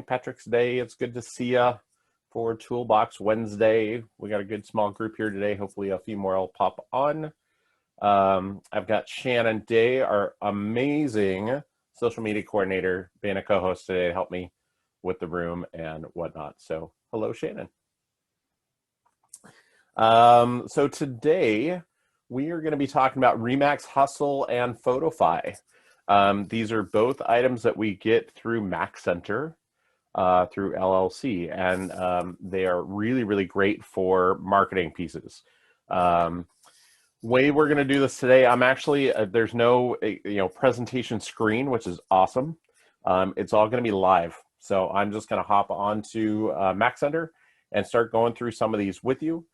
Patrick's Day. It's good to see you for Toolbox Wednesday. We got a good small group here today. Hopefully a few more will pop on. I've got Shannon Day, our amazing social media coordinator, being a co-host today to help me with the room and whatnot. So hello, Shannon. So today we are going to be talking about REMAX Hustle and Photofy. These are both items that we get through Max Center, through LLC, and they are really, really great for marketing pieces. Way we're going to do this today, I'm actually, there's no presentation screen, which is awesome. It's all going to be live. So I'm just going to hop onto Max Center and start going through some of these with you.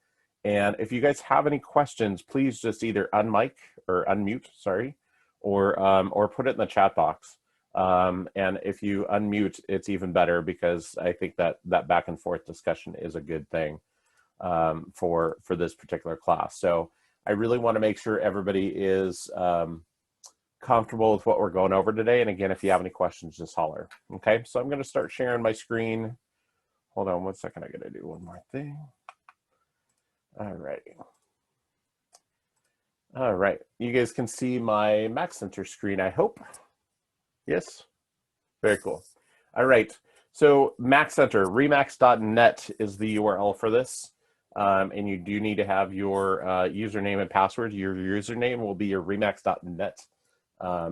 And if you guys have any questions, please just either unmute, or put it in the chat box. And if you unmute, it's even better, because I think that back and forth discussion is a good thing for this particular class. So I really want to make sure everybody is comfortable with what we're going over today. And again, if you have any questions, just holler. Okay, so I'm going to start sharing my screen. Hold on one second. I got to do one more thing. All right. All right. You guys can see my Max Center screen, I hope. Yes. Very cool. All right. So Max Center, remax.net is the URL for this. And you do need to have your username and password. Your username will be your remax.net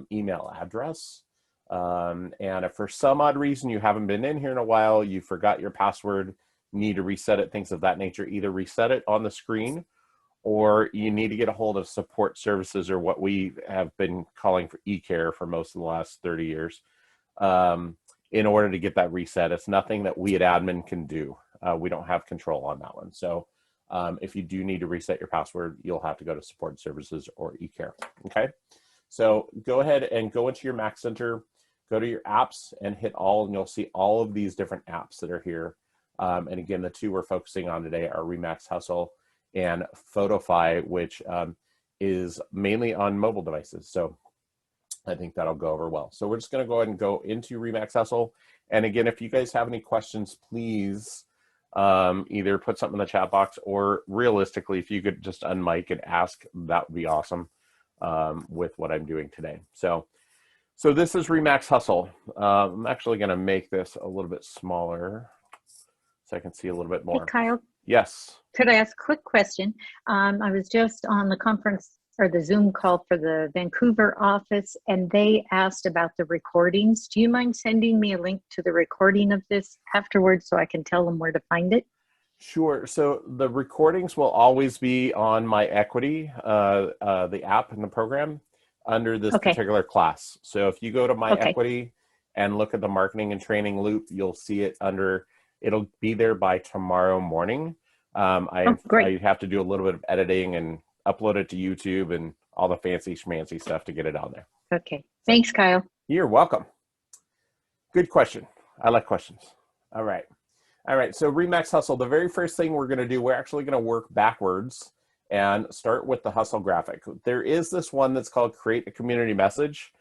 email address. And if for some odd reason you haven't been in here in a while, you forgot your password, need to reset it, things of that nature, either reset it on the screen, or you need to get a hold of support services, or what we have been calling for e-care for most of the last 30 years, in order to get that reset. It's nothing that we at admin can do. We don't have control on that one. So if you do need to reset your password, you'll have to go to support services or e-care. Okay, so go ahead and go into your Max Center, go to your apps and hit all, and you'll see all of these different apps that are here. And again, the two we're focusing on today are REMAX Hustle and Photofy, which is mainly on mobile devices. So I think that'll go over well. So we're just going to go ahead and go into REMAX Hustle. And again, if you guys have any questions, please either put something in the chat box, or realistically, if you could just unmic and ask, that would be awesome with what I'm doing today. So this is REMAX Hustle. I'm actually going to make this a little bit smaller so I can see a little bit more. Hey, Kyle. Yes. Could I ask a quick question? I was just on the conference or the Zoom call for the Vancouver office, and they asked about the recordings. Do you mind sending me a link to the recording of this afterwards so I can tell them where to find it? Sure. So the recordings will always be on My Equity, the app and the program, under this particular class. So if you go to My Equity and look at the marketing and training loop, you'll see it under. It'll be there by tomorrow morning. I have to do a little bit of editing and upload it to YouTube and all the fancy schmancy stuff to get it on there. Okay. Thanks, Kyle. You're welcome. Good question. I like questions. All right. All right. So REMAX Hustle, the very first thing we're going to do, we're actually going to work backwards and start with the hustle graphic. There is this one that's called Create a Community Message.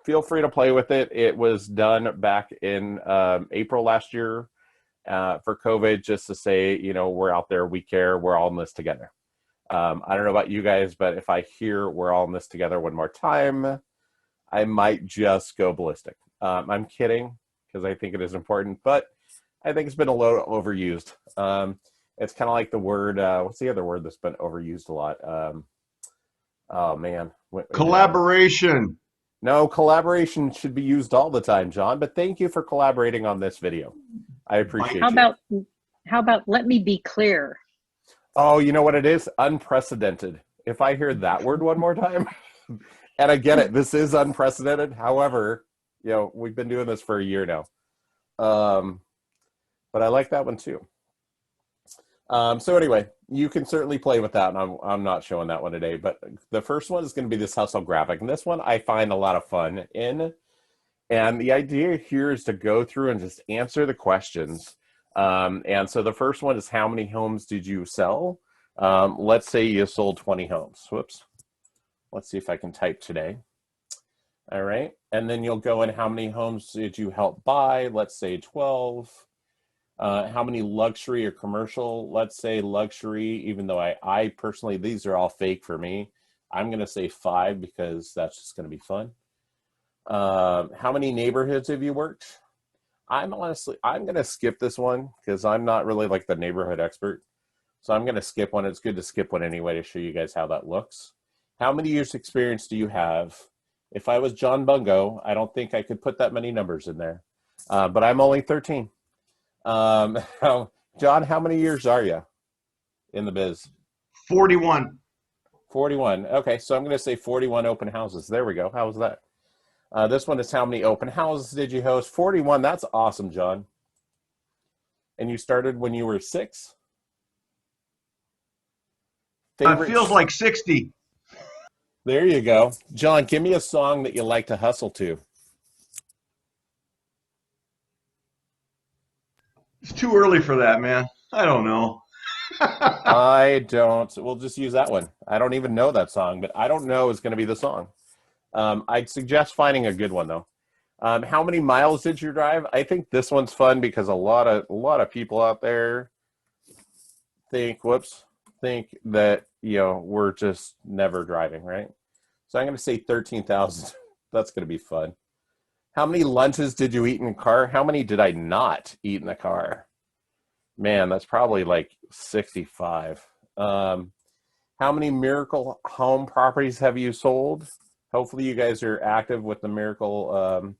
Feel free to play with it. It was done back in April last year. For COVID, just to say, we're out there, we care, we're all in this together. I don't know about you guys, but if I hear we're all in this together one more time, I might just go ballistic. I'm kidding, because I think it is important, but I think it's been a little overused. It's kind of like the word, what's the other word that's been overused a lot? Oh man. Collaboration. No, collaboration should be used all the time, John, but thank you for collaborating on this video. I appreciate you. How about let me be clear? Oh, you know what it is? Unprecedented. If I hear that word one more time, and I get it, this is unprecedented. However, we've been doing this for a year now. But I like that one too. So anyway, you can certainly play with that, and I'm not showing that one today, but the first one is going to be this hustle graphic, and this one I find a lot of fun in. And the idea here is to go through and just answer the questions. And so the first one is, how many homes did you sell? Let's say you sold 20 homes. Whoops. Let's see if I can type today. All right. And then you'll go in how many homes did you help buy? Let's say 12. How many luxury or commercial? Let's say luxury, even though I personally, these are all fake for me. I'm going to say 5 because that's just going to be fun. How many neighborhoods have you worked? I'm going to skip this one because I'm not really like the neighborhood expert. So I'm going to skip one. It's good to skip one anyway to show you guys how that looks. How many years experience do you have? If I was John Bungo, I don't think I could put that many numbers in there. But I'm only 13. John, how many years are you in the biz? 41. 41. Okay, so I'm going to say 41 open houses. There we go. How was that? This one is how many open houses did you host? 41. That's awesome, John. And you started when you were 6? It feels like 60. There you go. John, give me a song that you like to hustle to. It's too early for that, man. I don't know. I don't. We'll just use that one. I don't even know that song, but I don't know is going to be the song. I'd suggest finding a good one, though. How many miles did you drive? I think this one's fun because a lot of people out there think that, we're just never driving, right? So I'm going to say 13,000. That's going to be fun. How many lunches did you eat in the car? How many did I not eat in the car? Man, that's probably like 65. How many Miracle Home properties have you sold? Hopefully you guys are active with the Miracle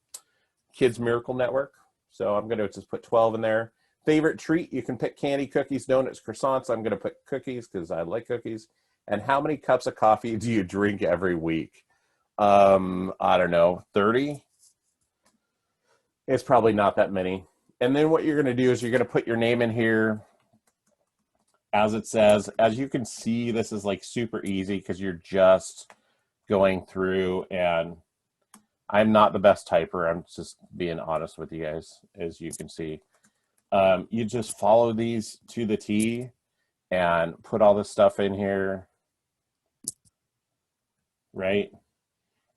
Kids Miracle Network. So I'm going to just put 12 in there. Favorite treat, you can pick candy, cookies, donuts, croissants. I'm going to put cookies because I like cookies. And how many cups of coffee do you drink every week? I don't know, 30? It's probably not that many. And then what you're going to do is you're going to put your name in here as it says. As you can see, this is like super easy because you're just going through, and I'm not the best typer. I'm just being honest with you guys, as you can see. You just follow these to the T and put all this stuff in here, right?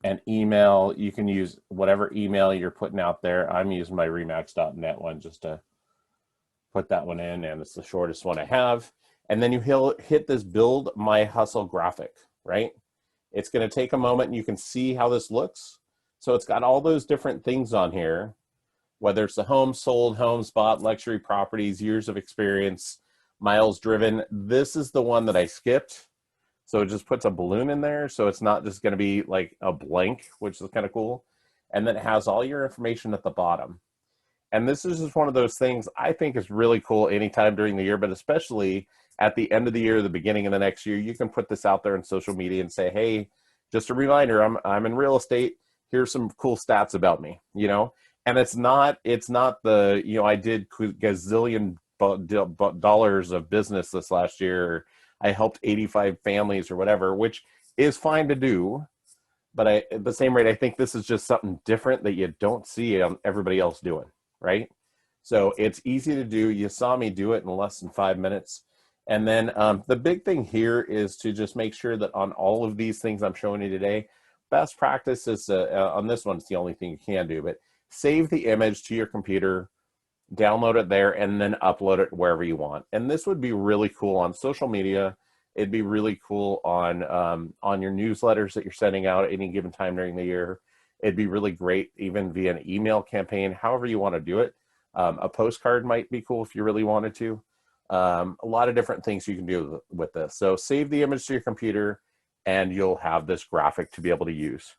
And email, you can use whatever email you're putting out there. I'm using my remax.net one just to put that one in, and it's the shortest one I have. And then you hit this build my hustle graphic, right? It's going to take a moment, and you can see how this looks. So it's got all those different things on here, whether it's the homes sold, homes bought, luxury properties, years of experience, miles driven. This is the one that I skipped. So it just puts a balloon in there. So it's not just going to be like a blank, which is kind of cool. And then it has all your information at the bottom. And this is just one of those things I think is really cool anytime during the year, but especially at the end of the year, the beginning of the next year, you can put this out there on social media and say, hey, just a reminder, I'm in real estate. Here's some cool stats about me, And it's not the, I did gazillion dollars of business this last year. I helped 85 families or whatever, which is fine to do. But at the same rate, I think this is just something different that you don't see everybody else doing, right? So it's easy to do. You saw me do it in less than 5 minutes. And then the big thing here is to just make sure that on all of these things I'm showing you today, best practice is on this one, it's the only thing you can do, but save the image to your computer, download it there, and then upload it wherever you want. And this would be really cool on social media. It'd be really cool on your newsletters that you're sending out at any given time during the year. It'd be really great even via an email campaign, however you want to do it. A postcard might be cool if you really wanted to. A lot of different things you can do with this. So save the image to your computer, and you'll have this graphic to be able to use.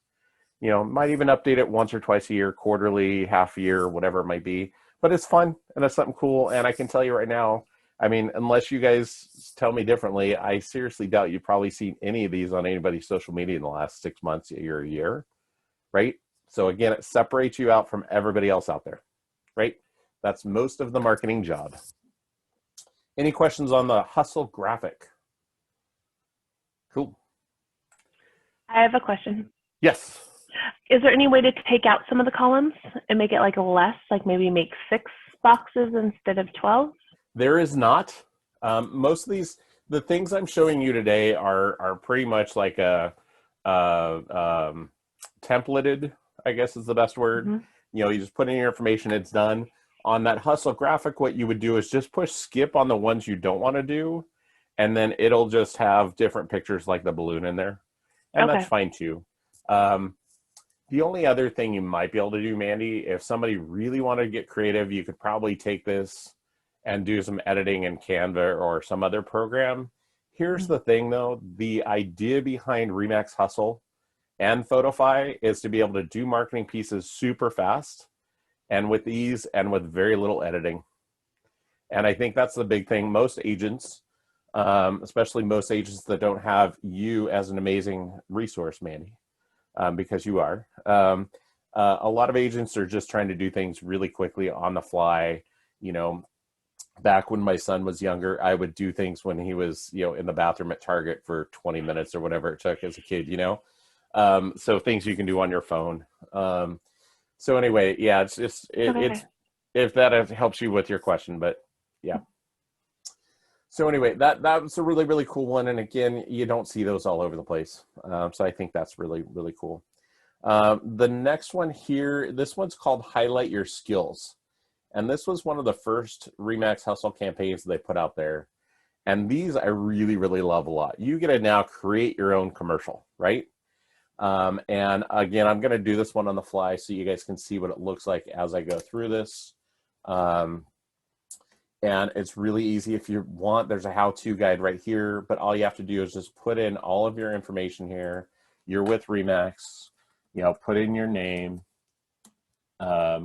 Might even update it once or twice a year, quarterly, half a year, whatever it might be. But it's fun, and it's something cool. And I can tell you right now, I mean, unless you guys tell me differently, I seriously doubt you've probably seen any of these on anybody's social media in the last 6 months, a year, right? So again, it separates you out from everybody else out there, right? That's most of the marketing job. Any questions on the hustle graphic? Cool. I have a question. Yes. Is there any way to take out some of the columns and make it like less, like maybe make 6 boxes instead of 12? There is not. Most of the things I'm showing you today are pretty much like a templated I guess is the best word. Mm-hmm. You know, you just put in your information, it's done. On that hustle graphic, what you would do is just push skip on the ones you don't want to do, and then it'll just have different pictures like the balloon in there. And Okay. that's fine too. The only other thing you might be able to do, Mandy, if somebody really wanted to get creative, you could probably take this and do some editing in Canva or some other program. Here's the thing though, the idea behind REMAX Hustle and Photofy is to be able to do marketing pieces super fast and with ease and with very little editing. And I think that's the big thing. Most agents, especially most agents that don't have you as an amazing resource, Mandy, because you are. A lot of agents are just trying to do things really quickly on the fly. You know, back when my son was younger, I would do things when he was, you know, in the bathroom at Target for 20 minutes or whatever it took as a kid, you know. So things you can do on your phone. So anyway, yeah, it's just, it's, if that helps you with your question, but yeah. So anyway, that was a really, really cool one. And again, you don't see those all over the place. So I think that's really, really cool. The next one here, this one's called Highlight Your Skills. And this was one of the first REMAX Hustle campaigns they put out there. And these I really, really love a lot. You get to now create your own commercial, right? And again, I'm going to do this one on the fly so you guys can see what it looks like as I go through this. And it's really easy. If you want, there's a how-to guide right here, but all you have to do is just put in all of your information here. You're with REMAX, you know, put in your name,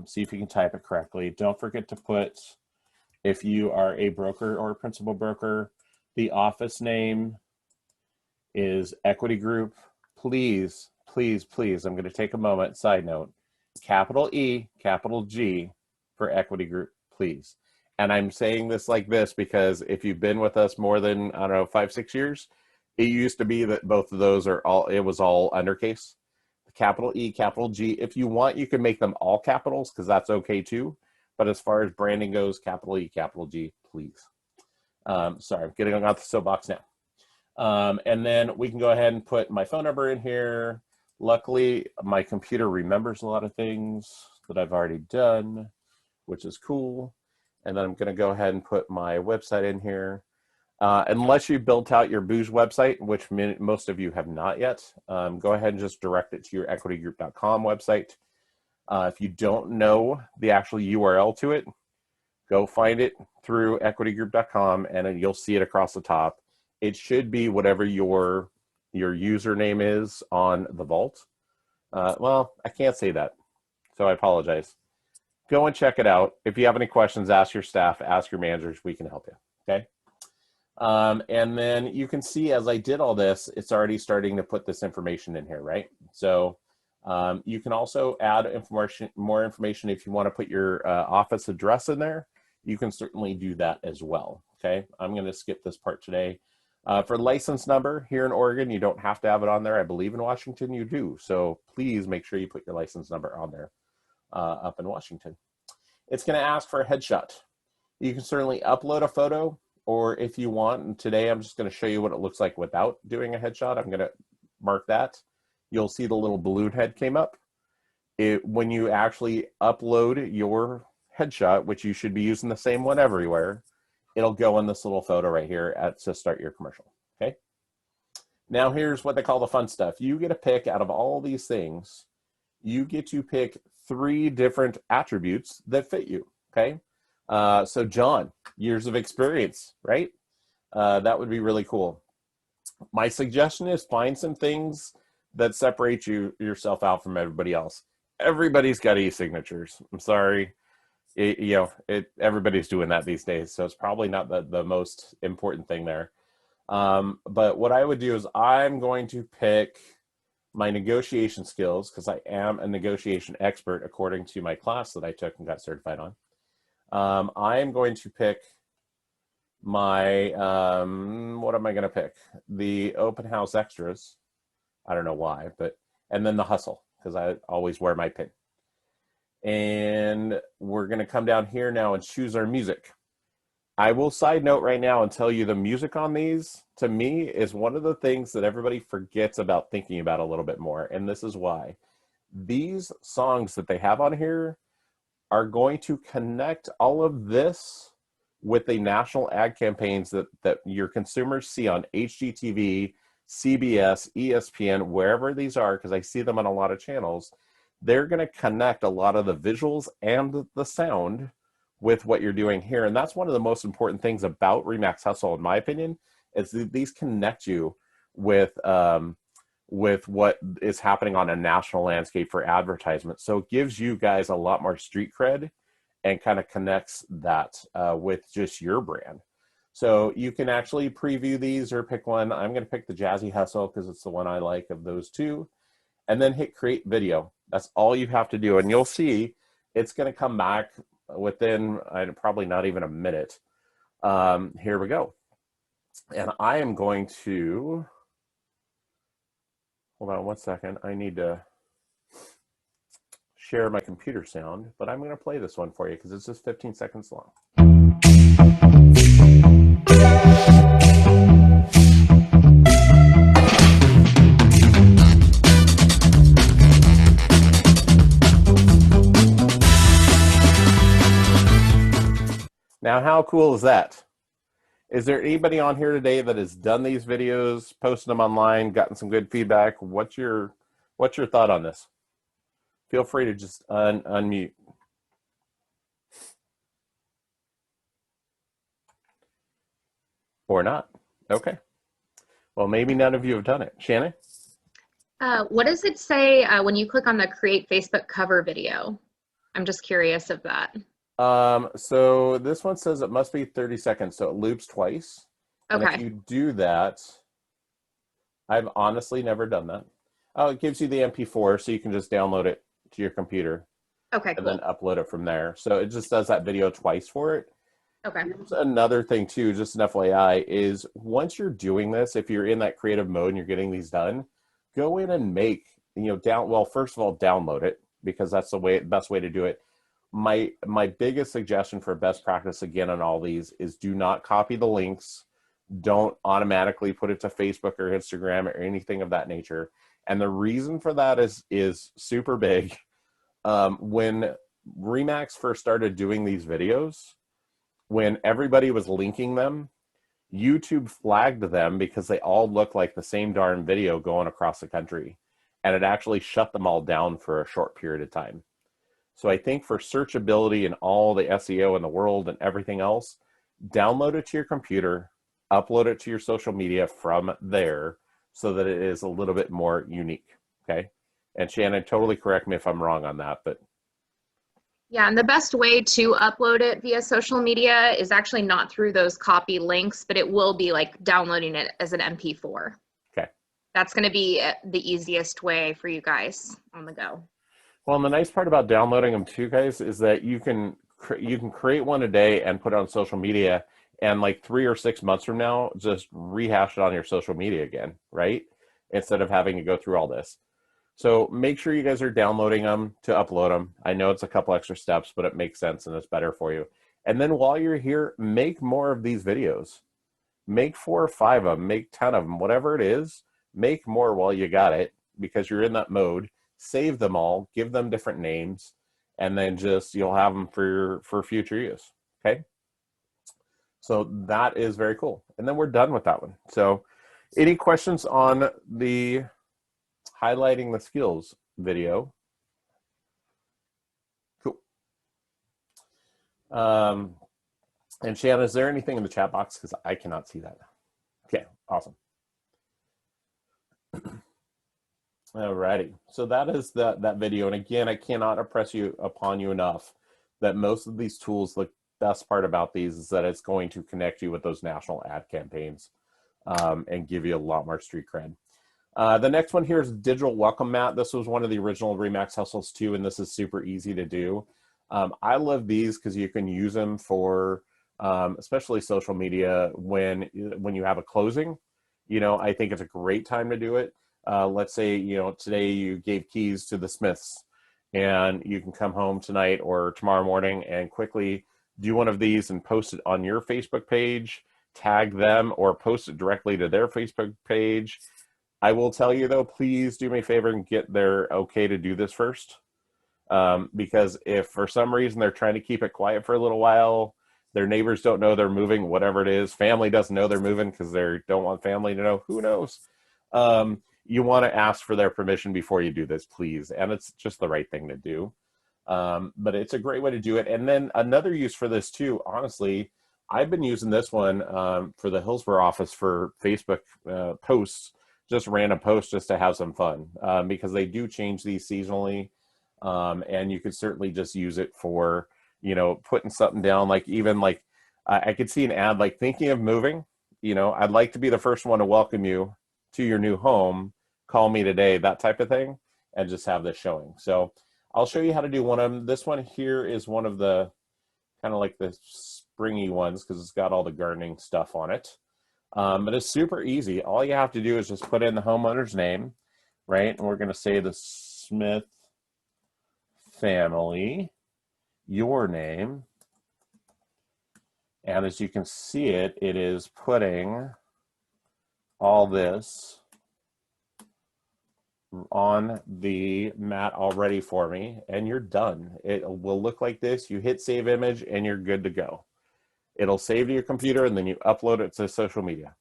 see if you can type it correctly. Don't forget to put, if you are a broker or a principal broker, the office name is Equity Group. Please, please, please, I'm going to take a moment, side note, capital E, capital G for Equity Group, please. And I'm saying this like this because if you've been with us more than, I don't know, 5-6 years, it used to be that both of those are all, it was all undercase. Capital E, capital G. If you want, you can make them all capitals because that's okay too. But as far as branding goes, capital E, capital G, please. Sorry, I'm getting on the soapbox now. And then we can go ahead and put my phone number in here. Luckily, my computer remembers a lot of things that I've already done, which is cool. And then I'm going to go ahead and put my website in here. Unless you built out your Booz website, which most of you have not yet, go ahead and just direct it to your equitygroup.com website. If you don't know the actual URL to it, go find it through equitygroup.com and you'll see it across the top. It should be whatever your username is on the vault. Well, I can't say that, so I apologize. Go and check it out. If you have any questions, ask your staff, ask your managers, we can help you, okay? And then you can see as I did all this, it's already starting to put this information in here, right? So you can also add more information if you want to put your office address in there. You can certainly do that as well, okay? I'm going to skip this part today. For license number here in Oregon, you don't have to have it on there. I believe in Washington you do. So please make sure you put your license number on there up in Washington. It's going to ask for a headshot. You can certainly upload a photo, or if you want, and today I'm just going to show you what it looks like without doing a headshot. I'm going to mark that. You'll see the little balloon head came up. When you actually upload your headshot, which you should be using the same one everywhere, it'll go in this little photo right here to start your commercial, okay? Now here's what they call the fun stuff. You get to pick out of all these things, you get to pick 3 different attributes that fit you, okay? So John, years of experience, right? That would be really cool. My suggestion is find some things that separate yourself out from everybody else. Everybody's got e-signatures. I'm sorry. Everybody's doing that these days. So it's probably not the most important thing there. But what I would do is I'm going to pick my negotiation skills because I am a negotiation expert according to my class that I took and got certified on. I am going to pick my, what am I going to pick? The open house extras. I don't know why, and then the hustle, because I always wear my pin. And we're going to come down here now and choose our music. I will side note right now and tell you the music on these, to me, is one of the things that everybody forgets about thinking about a little bit more. And this is why. these songs that they have on here are going to connect all of this with the national ad campaigns that your consumers see on HGTV, CBS, ESPN, wherever these are, because I see them on a lot of channels. They're going to connect a lot of the visuals and the sound with what you're doing here. And that's one of the most important things about REMAX Hustle, in my opinion, is that these connect you with what is happening on a national landscape for advertisement. So it gives you guys a lot more street cred and kind of connects that with just your brand. So you can actually preview these or pick one. I'm going to pick the Jazzy Hustle because it's the one I like of those two. And then hit create video. That's all you have to do. And you'll see it's going to come back within probably not even a minute. Here we go. And I am going to, hold on one second. I need to share my computer sound, but I'm going to play this one for you because it's just 15 seconds long. Now, how cool is that? Is there anybody on here today that has done these videos, posted them online, gotten some good feedback? What's your thought on this? Feel free to just unmute. Or not. Okay. Well, maybe none of you have done it. Shannon? What does it say when you click on the create Facebook cover video? I'm just curious of that. So this one says it must be 30 seconds, so it loops twice. Okay. And if you do that, I've honestly never done that. Oh, it gives you the MP4, so you can just download it to your computer. Okay, and cool. then upload it from there. So it just does that video twice for it. Okay. Here's another thing too, just an FYI, is once you're doing this, if you're in that creative mode and you're getting these done, go in and make, well, first of all, download it because that's the best way to do it. My biggest suggestion for best practice again on all these is do not copy the links. Don't automatically put it to Facebook or Instagram or anything of that nature. And the reason for that is super big. When REMAX first started doing these videos, when everybody was linking them, YouTube flagged them because they all look like the same darn video going across the country. And it actually shut them all down for a short period of time. So I think for searchability and all the SEO in the world and everything else, download it to your computer, upload it to your social media from there so that it is a little bit more unique, okay? And Shannon, totally correct me if I'm wrong on that, but. Yeah, and the best way to upload it via social media is actually not through those copy links, but it will be like downloading it as an MP4. Okay. That's going to be the easiest way for you guys on the go. Well, and the nice part about downloading them too, guys, is that you can create one a day and put it on social media, and like 3 or 6 months from now, just rehash it on your social media again, right? Instead of having to go through all this. So make sure you guys are downloading them to upload them. I know it's a couple extra steps, but it makes sense and it's better for you. And then while you're here, make more of these videos. Make 4 or 5 of them, make 10 of them, whatever it is, make more while you got it because you're in that mode. Save them all, give them different names, and then just you'll have them for future use, okay? So that is very cool. And then we're done with that one. So any questions on the highlighting the skills video? Cool. And Shannon, is there anything in the chat box? Because I cannot see that. Okay, awesome. Alrighty, so that is that video. And again, I cannot impress upon you enough that most of these tools, the best part about these is that it's going to connect you with those national ad campaigns and give you a lot more street cred. The next one here is digital welcome mat. This was one of the original REMAX hustles too, and this is super easy to do. I love these because you can use them for especially social media when you have a closing. I think it's a great time to do it. Let's say, today you gave keys to the Smiths and you can come home tonight or tomorrow morning and quickly do one of these and post it on your Facebook page, tag them or post it directly to their Facebook page. I will tell you though, please do me a favor and get their okay to do this first. Because if for some reason they're trying to keep it quiet for a little while, their neighbors don't know they're moving, whatever it is, family doesn't know they're moving because they don't want family to know, who knows? You want to ask for their permission before you do this, please. And it's just the right thing to do. But it's a great way to do it. And then another use for this too, honestly, I've been using this one for the Hillsborough office for Facebook posts, just random posts just to have some fun because they do change these seasonally. And you could certainly just use it for, you know, putting something down, like even like I could see an ad like thinking of moving, you know, I'd like to be the first one to welcome you to your new home, call me today, that type of thing, and just have this showing. So I'll show you how to do one of them. This one here is one of the kind of like the springy ones because it's got all the gardening stuff on it. But it's super easy. All you have to do is just put in the homeowner's name, right? And we're going to say the Smith family, your name. And as you can see it, it is putting all this on the mat already for me, and you're done. It will look like this. You hit save image and you're good to go. It'll save to your computer and then you upload it to social media.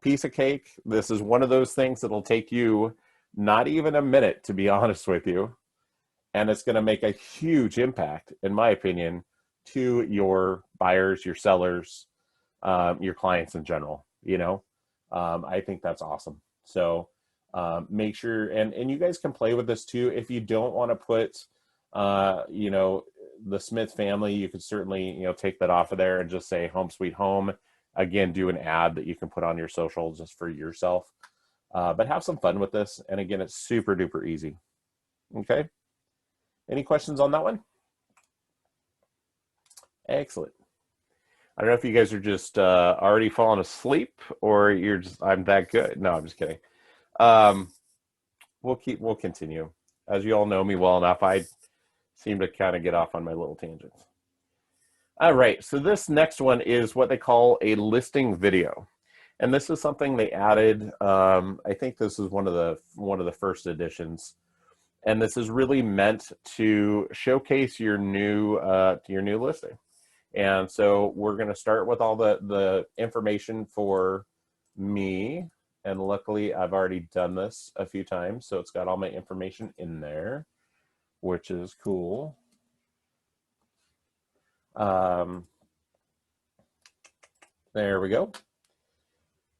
Piece of cake. This is one of those things that'll take you not even a minute, to be honest with you. And it's going to make a huge impact, in my opinion, to your buyers, your sellers, your clients in general. You know, I think that's awesome. So make sure, and you guys can play with this too. If you don't want to put, you know, the Smith family, you could certainly, you know, take that off of there and just say home sweet home. Again, do an ad that you can put on your social just for yourself. But have some fun with this. And again, it's super duper easy. Okay. Any questions on that one? Excellent. I don't know if you guys are just already falling asleep or you're just, I'm that good. No, I'm just kidding. We'll continue. As you all know me well enough, I seem to kind of get off on my little tangents. All right, so this next one is what they call a listing video. And this is something they added. I think this is one of the first editions. And this is really meant to showcase your new listing. And so we're going to start with all the information for me. And luckily, I've already done this a few times, so it's got all my information in there, which is cool. There we go.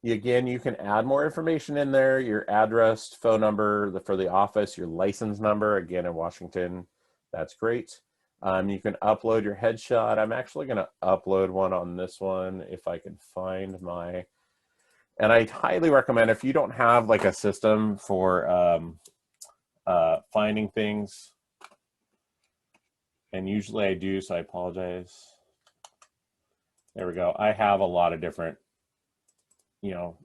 Again, you can add more information in there, your address, phone number for the office, your license number, again in Washington, that's great. You can upload your headshot. I'm actually going to upload one on this one if I can find my, and I highly recommend if you don't have like a system for finding things, and usually I do, so I apologize. There we go. I have a lot of different, you know,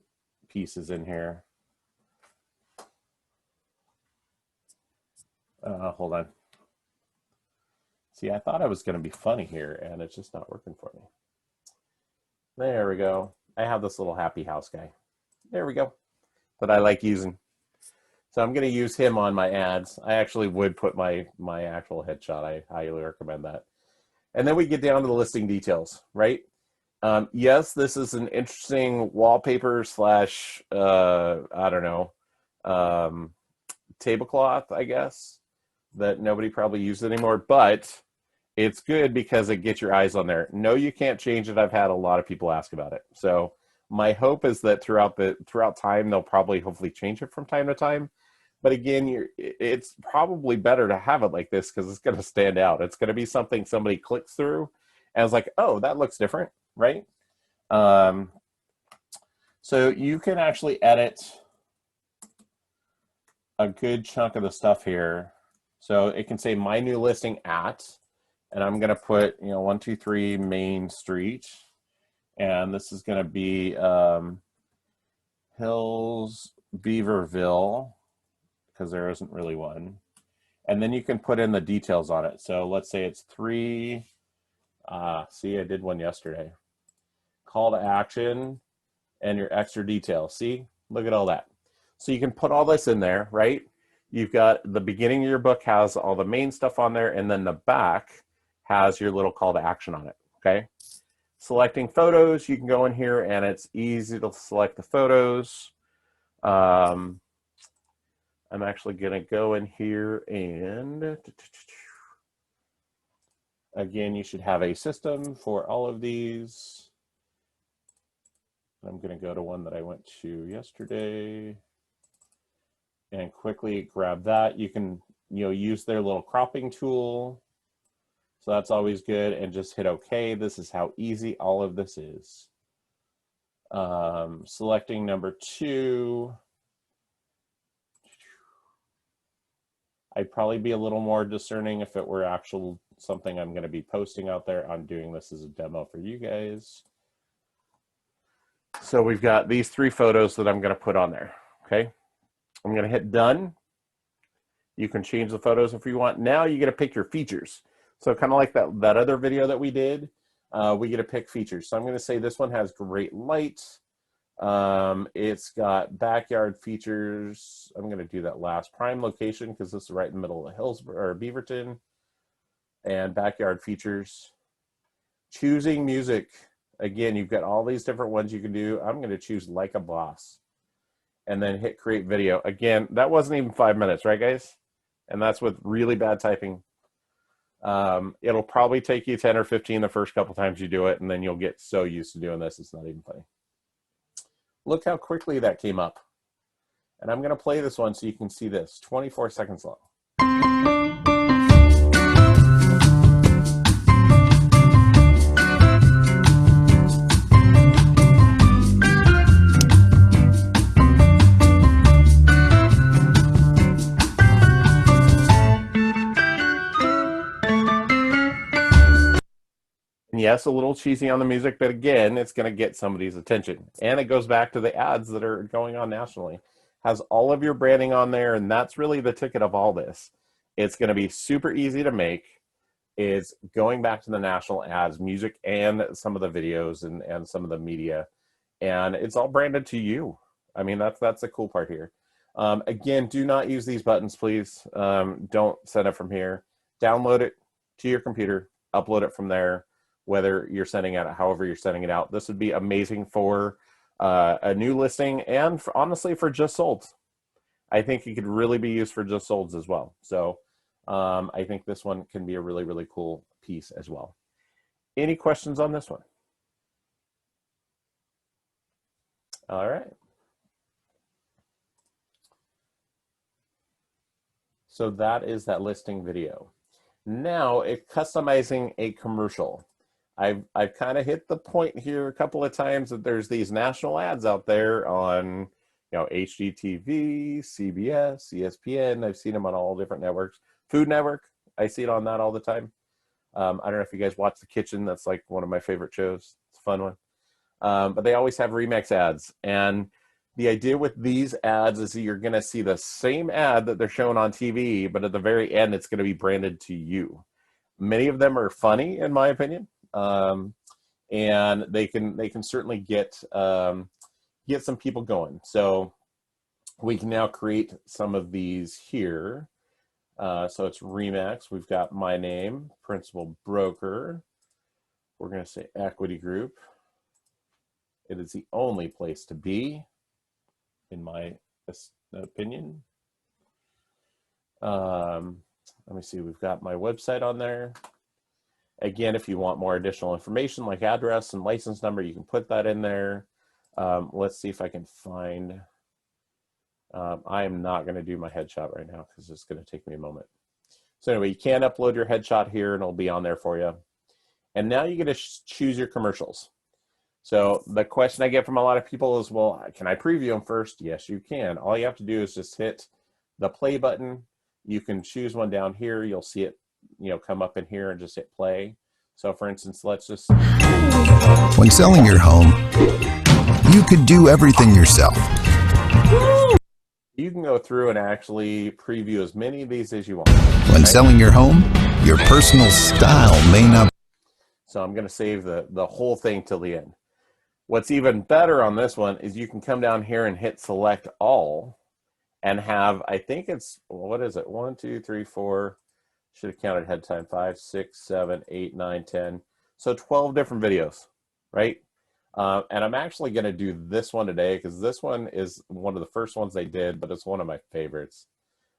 pieces in here. Hold on. See, I thought I was going to be funny here, and it's just not working for me. There we go. I have this little happy house guy. There we go. That I like using. So I'm going to use him on my ads. I actually would put my actual headshot. I highly recommend that. And then we get down to the listing details, right? Yes, this is an interesting wallpaper slash, I don't know, tablecloth, I guess, that nobody probably uses anymore, but it's good because it gets your eyes on there. No, you can't change it. I've had a lot of people ask about it. So my hope is that throughout time, they'll probably hopefully change it from time to time. But again, it's probably better to have it like this because it's going to stand out. It's going to be something somebody clicks through and is like, oh, that looks different, right? So you can actually edit a good chunk of the stuff here. So it can say my new listing at, and I'm going to put, you know, 123 Main Street. And this is going to be Hills Beaverville, because there isn't really one. And then you can put in the details on it. So let's say it's 3, see, I did one yesterday. Call to action and your extra detail. See, look at all that. So you can put all this in there, right? You've got the beginning of your book has all the main stuff on there, and then the back has your little call to action on it, okay? Selecting photos, you can go in here and it's easy to select the photos. I'm actually gonna go in here and again, you should have a system for all of these. I'm gonna go to one that I went to yesterday and quickly grab that. You can, use their little cropping tool. So that's always good, and just hit OK. This is how easy all of this is. Selecting number 2. I'd probably be a little more discerning if it were actual something I'm going to be posting out there. I'm doing this as a demo for you guys. So we've got these 3 photos that I'm going to put on there. Okay. I'm going to hit done. You can change the photos if you want. Now you get to pick your features. So kind of like that other video that we did, we get to pick features. So I'm going to say this one has great light. It's got backyard features. I'm going to do that last. Prime location, because this is right in the middle of Hillsborough or Beaverton. And backyard features. Choosing music. Again, you've got all these different ones you can do. I'm going to choose Like a Boss. And then hit create video. Again, that wasn't even 5 minutes, right guys? And that's with really bad typing. It'll probably take you 10 or 15 the first couple times you do it, and then you'll get so used to doing this, it's not even funny. Look how quickly that came up. And I'm going to play this one so you can see this. 24 seconds long. Yes, a little cheesy on the music, but again, it's going to get somebody's attention. And it goes back to the ads that are going on nationally. Has all of your branding on there, and that's really the ticket of all this. It's going to be super easy to make. It's going back to the national ads, music, and some of the videos and some of the media. And it's all branded to you. I mean, that's the cool part here. Again, do not use these buttons, please. Don't send it from here. Download it to your computer, upload it from there. Whether you're sending it out, however you're sending it out. This would be amazing for a new listing and honestly for just solds. I think it could really be used for just solds as well. So I think this one can be a really, really cool piece as well. Any questions on this one? All right. So that is that listing video. Now it's customizing a commercial. I've kind of hit the point here a couple of times that there's these national ads out there on, HGTV, CBS, ESPN. I've seen them on all different networks. Food Network, I see it on that all the time. I don't know if you guys watch The Kitchen. That's like one of my favorite shows. It's a fun one. But they always have REMAX ads. And the idea with these ads is that you're going to see the same ad that they're showing on TV, but at the very end, it's going to be branded to you. Many of them are funny, in my opinion. And they can certainly get some people going. So we can now create some of these here. So it's REMAX. We've got my name, principal broker. We're going to say equity group. It is the only place to be, in my opinion. Let me see. We've got my website on there. Again, if you want more additional information like address and license number, you can put that in there. Let's see if I can find, I am not going to do my headshot right now because it's going to take me a moment. So anyway, you can upload your headshot here and it'll be on there for you. And now you get to choose your commercials. So the question I get from a lot of people is, well, can I preview them first? Yes, you can. All you have to do is just hit the play button. You can choose one down here. You'll see it come up in here and just hit play. So for instance, let's just... When selling your home, you could do everything yourself. You can go through and actually preview as many of these as you want. When selling your home, your personal style may not... So I'm going to save the whole thing till the end. What's even better on this one is you can come down here and hit select all, and have, I think it's, what is it? 1, 2, 3, 4, should have counted ahead of time, 5, 6, 7, 8, 9, 10. So 12 different videos, right? And I'm actually going to do this one today because this one is one of the first ones they did, but it's one of my favorites.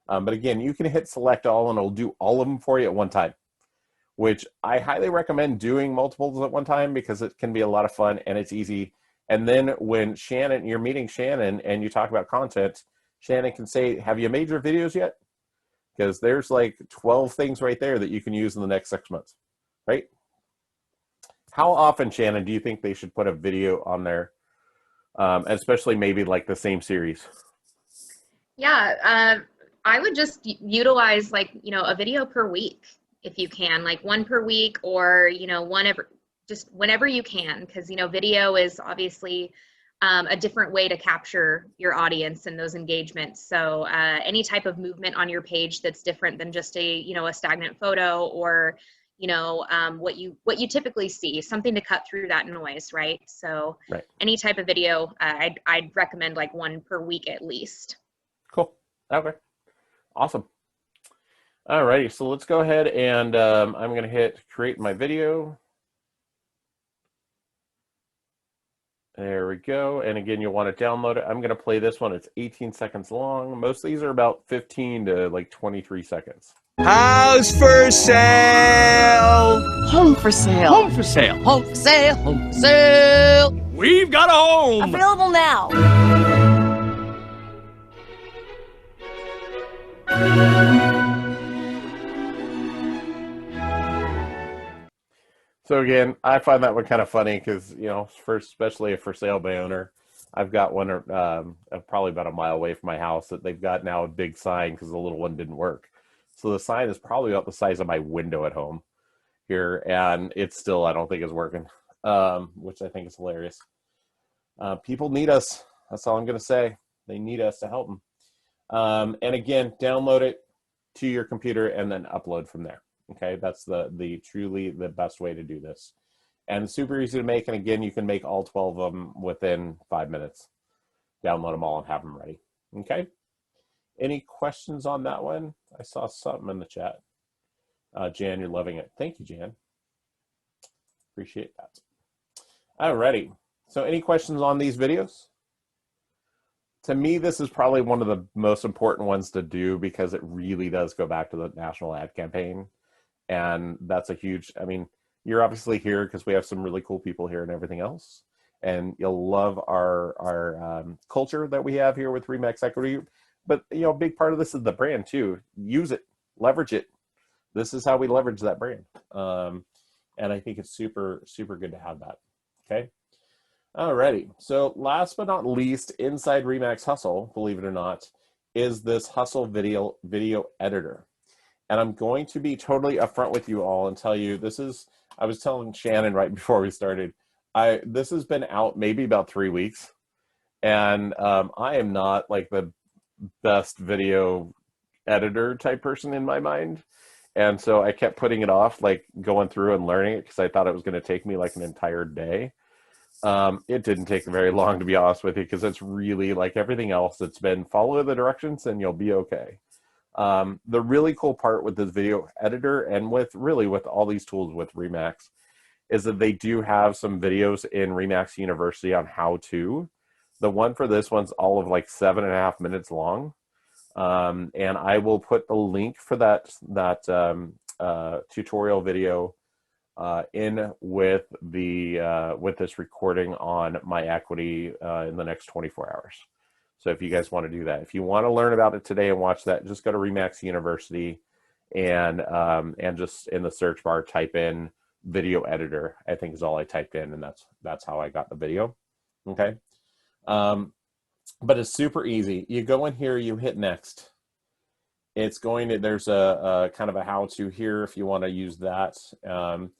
But again, you can hit select all and it'll do all of them for you at one time, which I highly recommend doing multiples at one time because it can be a lot of fun and it's easy. And then when Shannon, you're meeting Shannon and you talk about content, Shannon can say, have you made your videos yet? Because there's like 12 things right there that you can use in the next 6 months, right? How often, Shannon, do you think they should put a video on there, especially maybe like the same series? Yeah, I would just utilize like, a video per week if you can, like one per week or, just whenever you can, because, video is obviously a different way to capture your audience and those engagements. So any type of movement on your page that's different than just a stagnant photo or what you typically see, something to cut through that noise, right? So right. Any type of video, I'd recommend like one per week at least. Cool. Okay. Awesome. All righty. So let's go ahead and I'm going to hit create my video. There we go. And again, you'll want to download it. I'm going to play this one. It's 18 seconds long. Most of these are about 15 to like 23 seconds. House for sale. Home for sale. Home for sale. Home for sale. Home for sale. We've got a home. Available now. So again, I find that one kind of funny because, especially a for sale by owner, I've got one probably about a mile away from my house that they've got now a big sign because the little one didn't work. So the sign is probably about the size of my window at home here, and it's still, I don't think is working, which I think is hilarious. People need us. That's all I'm going to say. They need us to help them. And again, download it to your computer and then upload from there. Okay, that's the truly the best way to do this. And super easy to make. And again, you can make all 12 of them within 5 minutes. Download them all and have them ready. Okay. Any questions on that one? I saw something in the chat. Jan, you're loving it. Thank you, Jan. Appreciate that. All righty. So any questions on these videos? To me, this is probably one of the most important ones to do because it really does go back to the national ad campaign. And that's a huge, you're obviously here because we have some really cool people here and everything else. And you'll love our culture that we have here with REMAX Equity. But, a big part of this is the brand too. Use it, leverage it. This is how we leverage that brand. And I think it's super, super good to have that. Okay. Alrighty. So last but not least, inside REMAX Hustle, believe it or not, is this Hustle video editor. And I'm going to be totally upfront with you all and tell you I was telling Shannon right before we started, this has been out maybe about 3 weeks. And I am not like the best video editor type person in my mind. And so I kept putting it off, like going through and learning it because I thought it was going to take me like an entire day. It didn't take very long, to be honest with you, because it's really like everything else. It's been follow the directions and you'll be okay. The really cool part with this video editor and with all these tools with REMAX is that they do have some videos in REMAX University on how to. The one for this one's all of like 7.5 minutes long. And I will put the link for that tutorial video in with this recording on my equity in the next 24 hours. So if you guys want to do that, if you want to learn about it today and watch that, just go to REMAX University and just in the search bar type in video editor. I think is all I typed in, and that's how I got the video. Okay. But it's super easy. You go in here, you hit next. There's a kind of a how-to here if you want to use that. And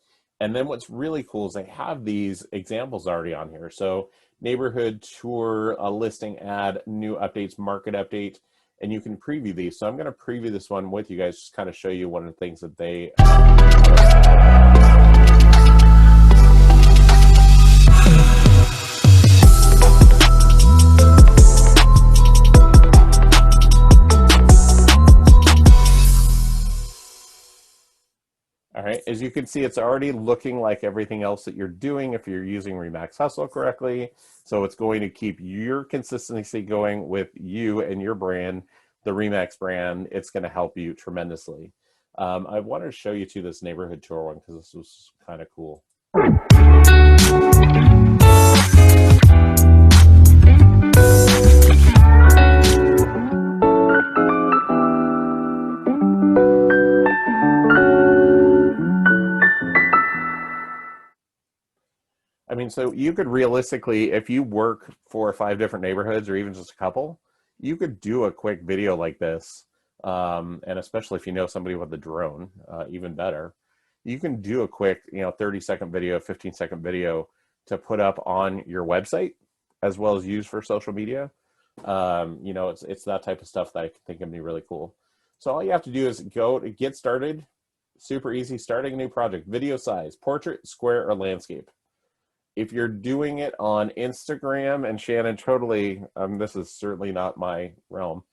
then what's really cool is they have these examples already on here. So neighborhood tour, a listing ad, new updates, market update, and you can preview these. So I'm going to preview this one with you guys, just kind of show you one of the things that they as you can see, it's already looking like everything else that you're doing if you're using REMAX Hustle correctly. So it's going to keep your consistency going with you and your brand, the REMAX brand. It's going to help you tremendously. I wanted to show you to this neighborhood tour one because this was kind of cool. I mean, so you could realistically, if you work 4 or 5 different neighborhoods or even just a couple, you could do a quick video like this. And especially if you know somebody with a drone, even better. You can do a quick, 30-second video, 15-second video to put up on your website as well as use for social media. It's that type of stuff that I think can be really cool. So all you have to do is go to get started. Super easy, starting a new project, video size, portrait, square, or landscape. If you're doing it on Instagram, and Shannon, totally, this is certainly not my realm.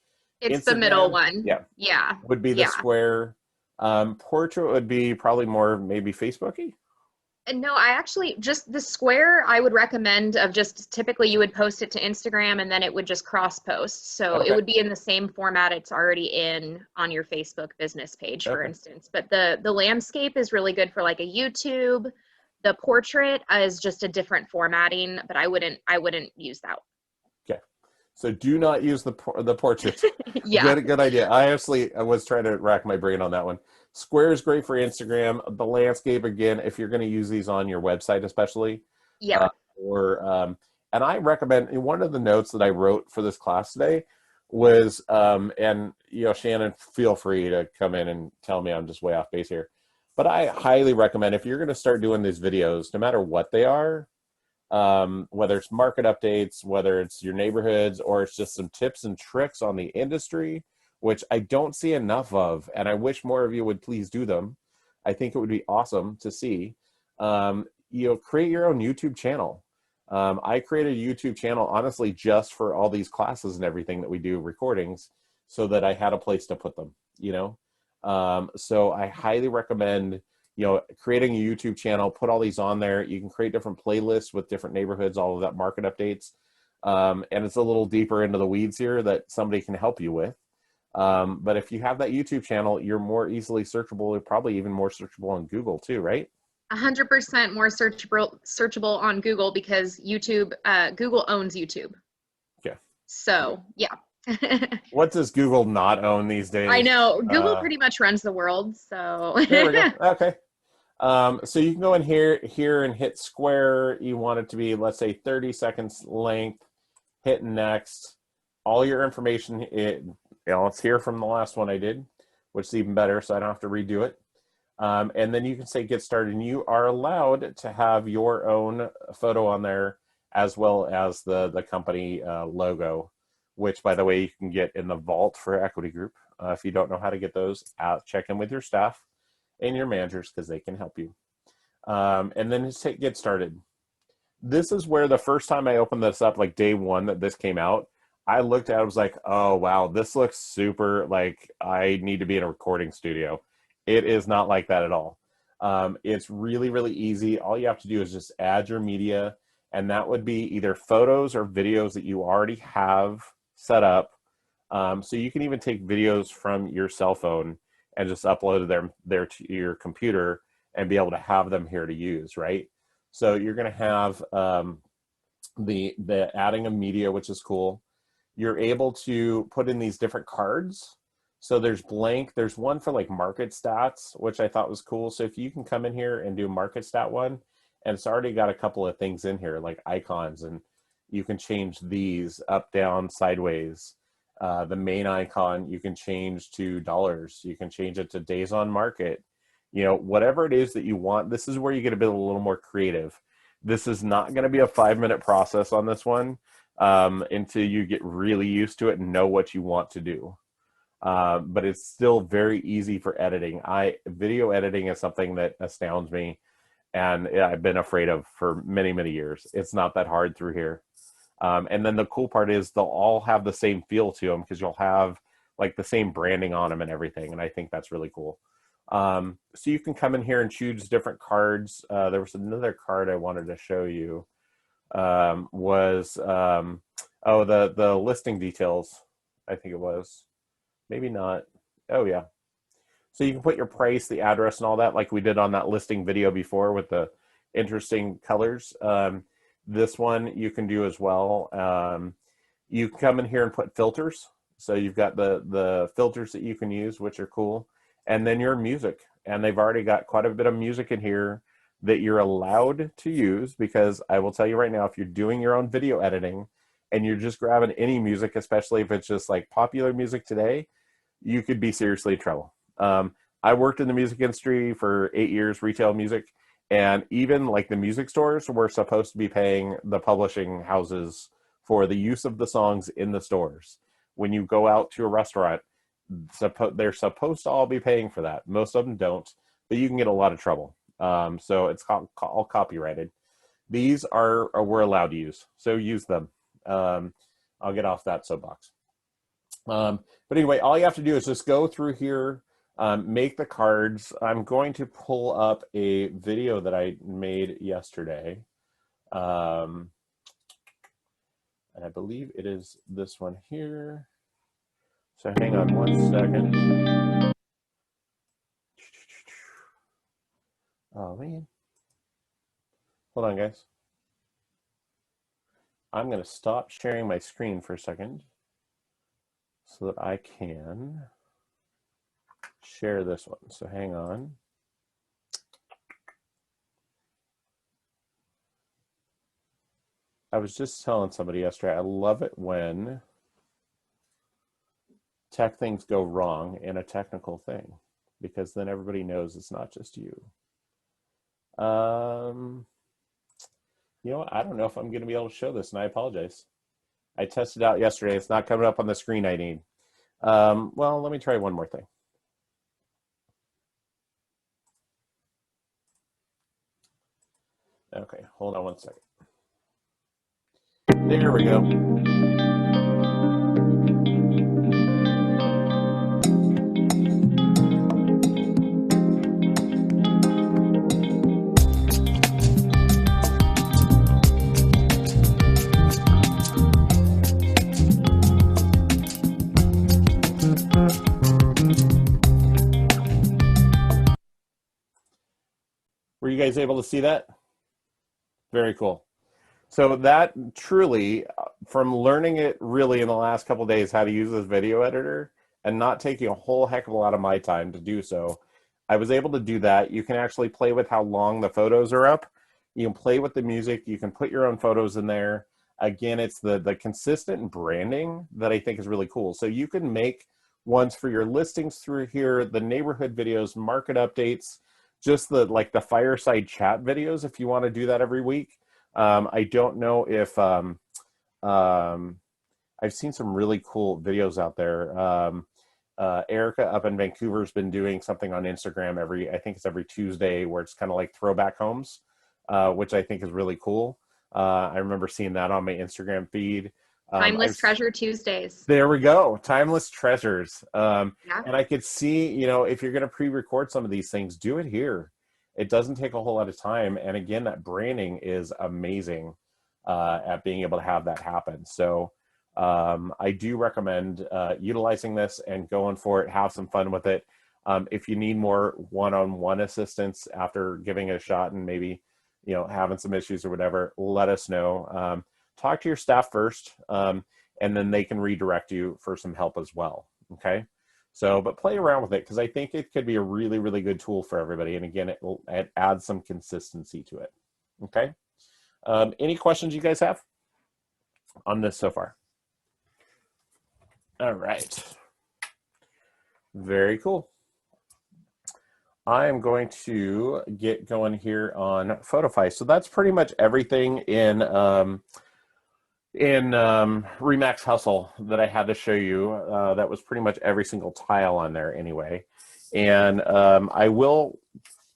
It's Instagram, the middle one. Yeah. Would be the square. Portrait would be probably more maybe Facebooky. And no, I actually just the square I would recommend of just typically you would post it to Instagram and then it would just cross post. So it would be in the same format it's already in on your Facebook business page, for instance. But the landscape is really good for like a YouTube. The portrait is just a different formatting, but I wouldn't use that. Okay, so do not use the portrait. Yeah, good idea. I was trying to rack my brain on that one. Square is great for Instagram. The landscape, again, if you're going to use these on your website, especially. Yeah. And I recommend, one of the notes that I wrote for this class today was, and Shannon, feel free to come in and tell me I'm just way off base here. But I highly recommend if you're going to start doing these videos, no matter what they are, whether it's market updates, whether it's your neighborhoods, or it's just some tips and tricks on the industry, which I don't see enough of, and I wish more of you would please do them. I think it would be awesome to see. Create your own YouTube channel. I created a YouTube channel, honestly, just for all these classes and everything that we do, recordings, so that I had a place to put them, So I highly recommend, creating a YouTube channel, put all these on there. You can create different playlists with different neighborhoods, all of that market updates. And it's a little deeper into the weeds here that somebody can help you with. But if you have that YouTube channel, you're more easily searchable. You're probably even more searchable on Google too, right? 100% more searchable on Google because Google owns YouTube. Yeah. So yeah. What does Google not own these days? I know Google pretty much runs the world. So there we go. Okay. So you can go in here and hit square. You want it to be, let's say, 30 seconds length. Hit next. All your information, it's here from the last one I did, which is even better, so I don't have to redo it. And then you can say get started, and you are allowed to have your own photo on there as well as the company logo, which, by the way, you can get in the vault for Equity Group. If you don't know how to get those, check in with your staff and your managers because they can help you. And then just hit get started. This is where the first time I opened this up, like day one that this came out, I looked at it, I was like, oh, wow, this looks super like I need to be in a recording studio. It is not like that at all. It's really, really easy. All you have to do is just add your media, and that would be either photos or videos that you already have set up. So you can even take videos from your cell phone and just upload them there to your computer and be able to have them here to use, right? So you're going to have the adding of media, which is cool. You're able to put in these different cards. So there's blank, there's one for like market stats, which I thought was cool. So if you can come in here and do market stat one, and it's already got a couple of things in here like icons, and you can change these up, down, sideways. The main icon you can change to dollars. You can change it to days on market. Whatever it is that you want, this is where you get a little more creative. This is not going to be a 5-minute process on this one until you get really used to it and know what you want to do. But it's still very easy for editing. Video editing is something that astounds me, and I've been afraid of for many, many years. It's not that hard through here. And then the cool part is they'll all have the same feel to them because you'll have like the same branding on them and everything. And I think that's really cool. So you can come in here and choose different cards. There was another card I wanted to show you. Oh, the listing details, I think it was. Maybe not. Oh, yeah. So you can put your price, the address, and all that, like we did on that listing video before with the interesting colors. This one you can do as well. You can come in here and put filters. So you've got the filters that you can use, which are cool. And then your music. And they've already got quite a bit of music in here that you're allowed to use, because I will tell you right now, if you're doing your own video editing and you're just grabbing any music, especially if it's just like popular music today, you could be seriously in trouble. I worked in the music industry for 8 years, retail music, and even like the music stores were supposed to be paying the publishing houses for the use of the songs in the stores. When you go out to a restaurant, they're supposed to all be paying for that. Most of them don't, but you can get a lot of trouble. So it's all copyrighted. These we're allowed to use, so use them. I'll get off that soapbox. But anyway, all you have to do is just go through here, make the cards. I'm going to pull up a video that I made yesterday. And I believe it is this one here. So hang on 1 second. Oh, man. Hold on, guys. I'm going to stop sharing my screen for a second so that I can share this one. So hang on. I was just telling somebody yesterday, I love it when tech things go wrong in a technical thing, because then everybody knows it's not just you. You know, I don't know if I'm going to be able to show this, and I apologize. I tested out yesterday. It's not coming up on the screen I need. Well, let me try one more thing. Okay, hold on 1 second. There we go. Were you guys able to see that? Very cool. So that truly, from learning it really in the last couple of days, how to use this video editor and not taking a whole heck of a lot of my time to do so, I was able to do that. You can actually play with how long the photos are up. You can play with the music. You can put your own photos in there. Again, it's the consistent branding that I think is really cool. So you can make ones for your listings through here, the neighborhood videos, market updates, just the fireside chat videos if you want to do that every week. I don't know if I've seen some really cool videos out there. Erica up in Vancouver has been doing something on Instagram I think it's every Tuesday, where it's kind of like throwback homes, which I think is really cool. I remember seeing that on my Instagram feed. Timeless Treasure Tuesdays. There we go. Timeless Treasures. Yeah. And I could see, you know, if you're going to pre-record some of these things, do it here. It doesn't take a whole lot of time. And again, that branding is amazing at being able to have that happen. So I do recommend utilizing this and going for it. Have some fun with it. If you need more one-on-one assistance after giving it a shot and maybe, you know, having some issues or whatever, let us know. Talk to your staff first, and then they can redirect you for some help as well. Okay. So, but play around with it, because I think it could be a really, really good tool for everybody. And again, it adds some consistency to it. Okay. Any questions you guys have on this so far? All right. Very cool. I am going to get going here on Photofy. So that's pretty much everything in REMAX Hustle that I had to show you. That was pretty much every single tile on there anyway. And I will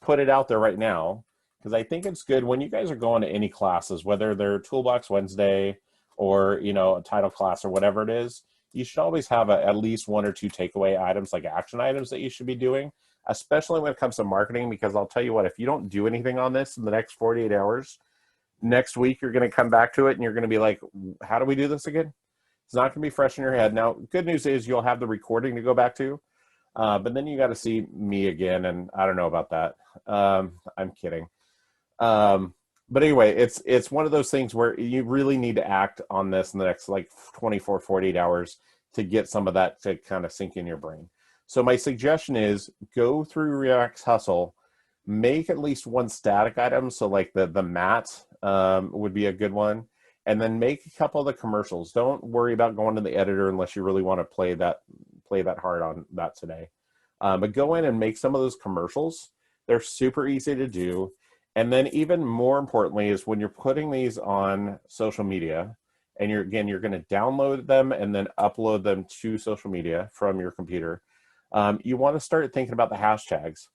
put it out there right now, because I think it's good when you guys are going to any classes, whether they're Toolbox Wednesday or, you know, a title class or whatever it is, you should always have at least 1 or 2 takeaway items, like action items that you should be doing. especially when it comes to marketing, because I'll tell you what, if you don't do anything on this in the next 48 hours, next week you're going to come back to it and you're going to be like, how do we do this again? It's not going to be fresh in your head. Now, good news is you'll have the recording to go back to, but then you got to see me again, and I don't know about that. I'm kidding. But anyway, it's one of those things where you really need to act on this in the next like 24, 48 hours to get some of that to kind of sink in your brain. So my suggestion is go through REMAX Hustle, make at least one static item. So like the mat would be a good one. And then make a couple of the commercials. Don't worry about going to the editor unless you really want to play that hard on that today. But go in and make some of those commercials. They're super easy to do. And then even more importantly is when you're putting these on social media, and you're going to download them and then upload them to social media from your computer, you want to start thinking about the hashtags.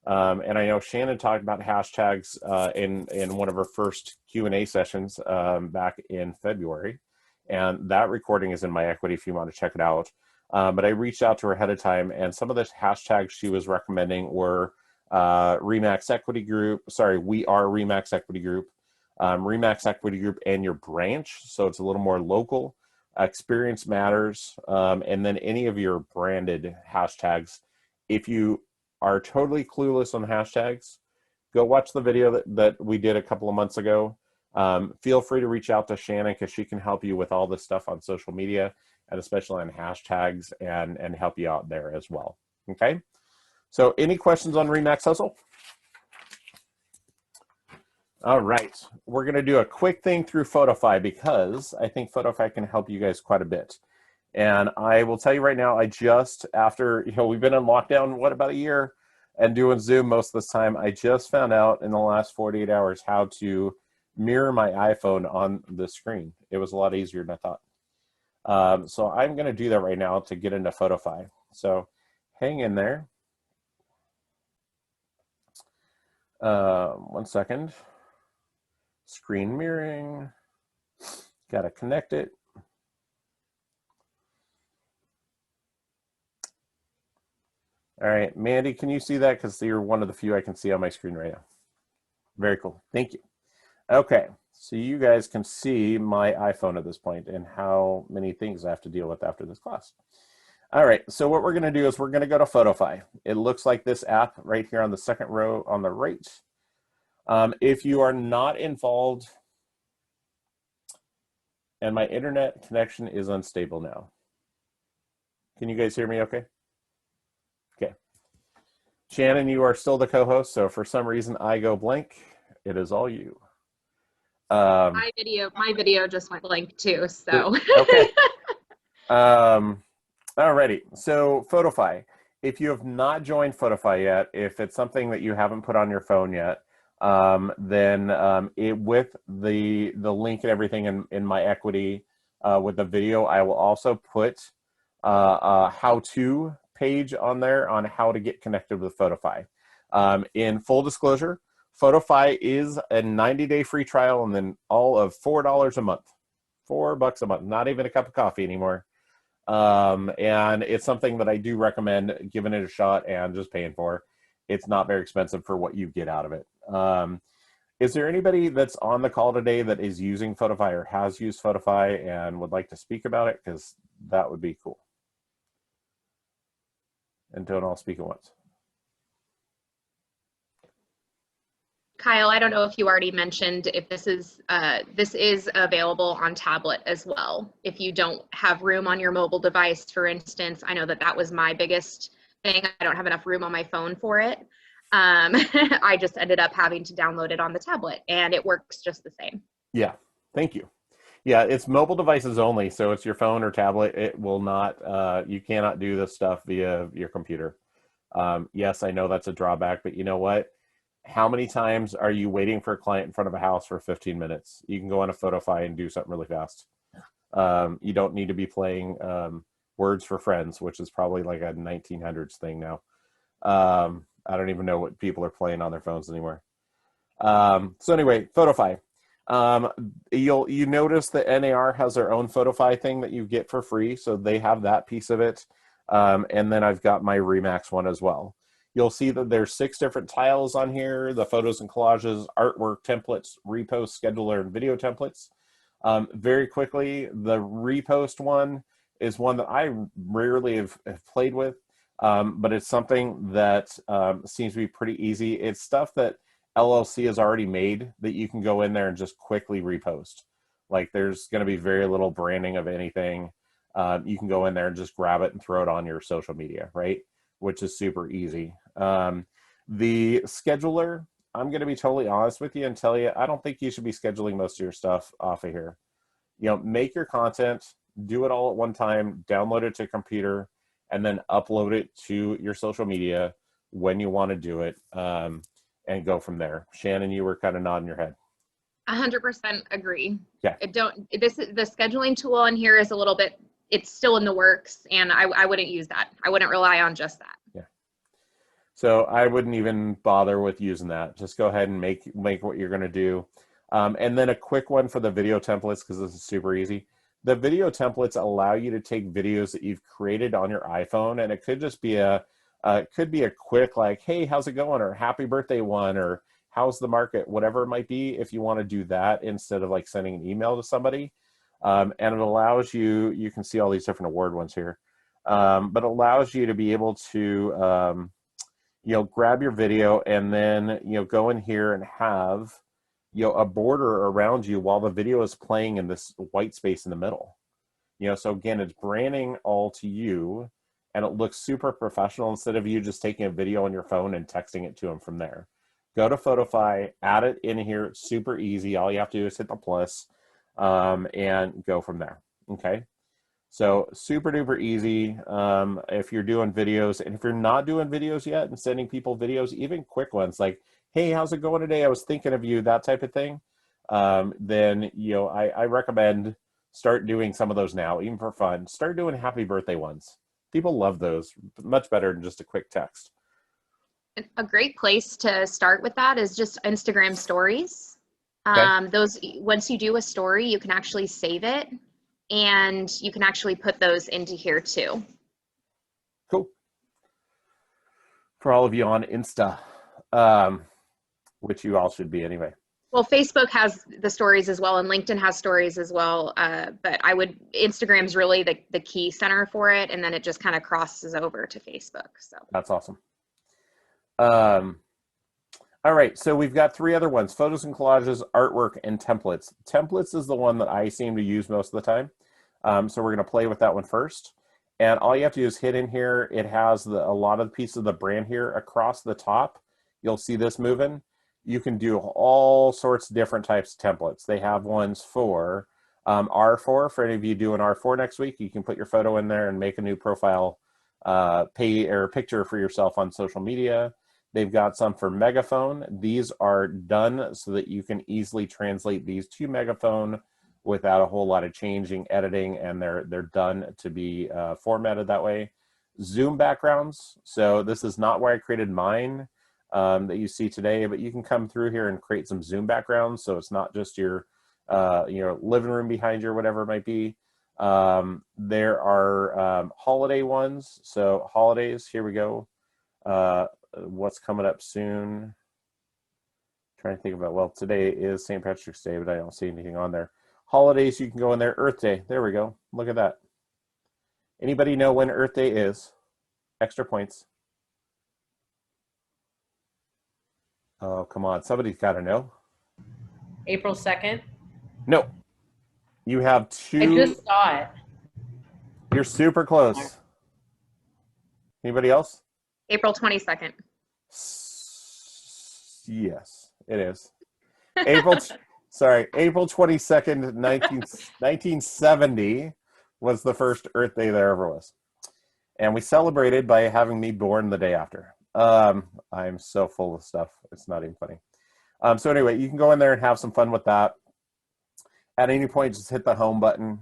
And I know Shannon talked about hashtags in one of her first Q&A sessions back in February. And that recording is in my equity if you want to check it out. But I reached out to her ahead of time, and some of the hashtags she was recommending were REMAX Equity Group, sorry, We Are REMAX Equity Group, REMAX Equity Group and your branch, so it's a little more local, experience matters, and then any of your branded hashtags. If you are totally clueless on hashtags, go watch the video that we did a couple of months ago. Feel free to reach out to Shannon because she can help you with all this stuff on social media, and especially on hashtags, and help you out there as well. Okay, so any questions on REMAX Hustle? All right, we're going to do a quick thing through Photofy because I think Photofy can help you guys quite a bit. And I will tell you right now, I just, after, we've been in lockdown, what, about a year, and doing Zoom most of this time, I just found out in the last 48 hours how to mirror my iPhone on the screen. It was a lot easier than I thought. So I'm going to do that right now to get into Photofy. So hang in there. 1 second. Screen mirroring. Got to connect it. All right, Mandy, can you see that? Because you're one of the few I can see on my screen right now. Very cool. Thank you. Okay, so you guys can see my iPhone at this point and how many things I have to deal with after this class. All right, so what we're going to do is we're going to go to Photofy. It looks like this app right here on the second row on the right. If you are not involved, and my internet connection is unstable now. Can you guys hear me okay? Okay. Shannon, you are still the co-host, so for some reason I go blank. It is all you. My video just went blank too, so. Okay. Alrighty, so Photofy. If you have not joined Photofy yet, if it's something that you haven't put on your phone yet, then with the link and everything in my equity with the video, I will also put a how-to page on there on how to get connected with Photofy. In full disclosure, Photofy is a 90-day free trial and then all of $4 a month. $4 a month, not even a cup of coffee anymore. And it's something that I do recommend giving it a shot and just paying for. It's not very expensive for what you get out of it. Is there anybody that's on the call today that is using Photofy or has used Photofy and would like to speak about it? Because that would be cool. And don't all speak at once. Kyle, I don't know if you already mentioned if this is available on tablet as well. If you don't have room on your mobile device, for instance, I know that was my biggest thing. I don't have enough room on my phone for it. I just ended up having to download it on the tablet, and it works just the same. Yeah, thank you. Yeah, it's mobile devices only, so it's your phone or tablet. It will not, you cannot do this stuff via your computer. Yes, I know that's a drawback, but you know what? How many times are you waiting for a client in front of a house for 15 minutes? You can go on a Photofy and do something really fast. You don't need to be playing Words for Friends, which is probably like a 1900s thing now. I don't even know what people are playing on their phones anymore. So anyway, Photofy. You notice that NAR has their own Photofy thing that you get for free, so they have that piece of it. And then I've got my REMAX one as well. You'll see that there's 6 different tiles on here: the photos and collages, artwork, templates, repost, scheduler, and video templates. Very quickly, the repost one is one that I rarely have played with, but it's something that seems to be pretty easy. It's stuff that LLC has already made that you can go in there and just quickly repost. Like, there's going to be very little branding of anything. You can go in there and just grab it and throw it on your social media, right? Which is super easy. The scheduler, I'm going to be totally honest with you and tell you, I don't think you should be scheduling most of your stuff off of here. You know, make your content, do it all at one time, download it to a computer, and then upload it to your social media when you want to do it, and go from there. Shannon, you were kind of nodding your head. 100% agree. Yeah. The scheduling tool in here is a little bit, it's still in the works, and I wouldn't use that. I wouldn't rely on just that. Yeah. So I wouldn't even bother with using that. Just go ahead and make what you're going to do. And then a quick one for the video templates, because this is super easy. The video templates allow you to take videos that you've created on your iPhone, and it could just be a quick, like, hey, how's it going? Or happy birthday one, or how's the market, whatever it might be, if you want to do that instead of like sending an email to somebody. And it allows you, you can see all these different award ones here, but allows you to be able to, you know, grab your video and then, you know, go in here and have, you know, a border around you while the video is playing in this white space in the middle. You know, so again, it's branding all to you, and it looks super professional instead of you just taking a video on your phone and texting it to them from there. Go to Photofy, add it in here. It's super easy. All you have to do is hit the plus, and go from there. Okay. So super duper easy. If you're doing videos, and if you're not doing videos yet and sending people videos, even quick ones like, hey, how's it going today? I was thinking of you, that type of thing. Then, you know, I recommend start doing some of those now, even for fun. Start doing happy birthday ones. People love those much better than just a quick text. A great place to start with that is just Instagram stories. Okay. Those, once you do a story, you can actually save it, and you can actually put those into here too. Cool. For all of you on Insta, which you all should be anyway. Well, Facebook has the stories as well, and LinkedIn has stories as well. But Instagram's really the key center for it, and then it just kind of crosses over to Facebook. So that's awesome. All right, so we've got 3 other ones: photos and collages, artwork, and templates. Templates is the one that I seem to use most of the time. So we're going to play with that one first. And all you have to do is hit in here. It has a lot of the pieces of the brand here across the top. You'll see this moving. You can do all sorts of different types of templates. They have ones for R4. For any of you doing R4 next week, you can put your photo in there and make a new profile picture for yourself on social media. They've got some for Megaphone. These are done so that you can easily translate these to Megaphone without a whole lot of changing, editing, and they're done to be formatted that way. Zoom backgrounds. So this is not where I created mine that you see today, but you can come through here and create some Zoom backgrounds. So it's not just your living room behind you or whatever it might be. There are holiday ones. So holidays, here we go. What's coming up soon? Trying to think about, well, today is St. Patrick's Day, but I don't see anything on there. Holidays, you can go in there. Earth Day, there we go. Look at that. Anybody know when Earth Day is? Extra points. Oh, come on, somebody's got to know. April 2nd. No, you have 2. I just saw it. You're super close. Anybody else? April 22nd. Yes, it is. April 22nd, 1970 was the first Earth Day there ever was. And we celebrated by having me born the day after. I'm so full of stuff. It's not even funny. So anyway, you can go in there and have some fun with that. At any point, just hit the home button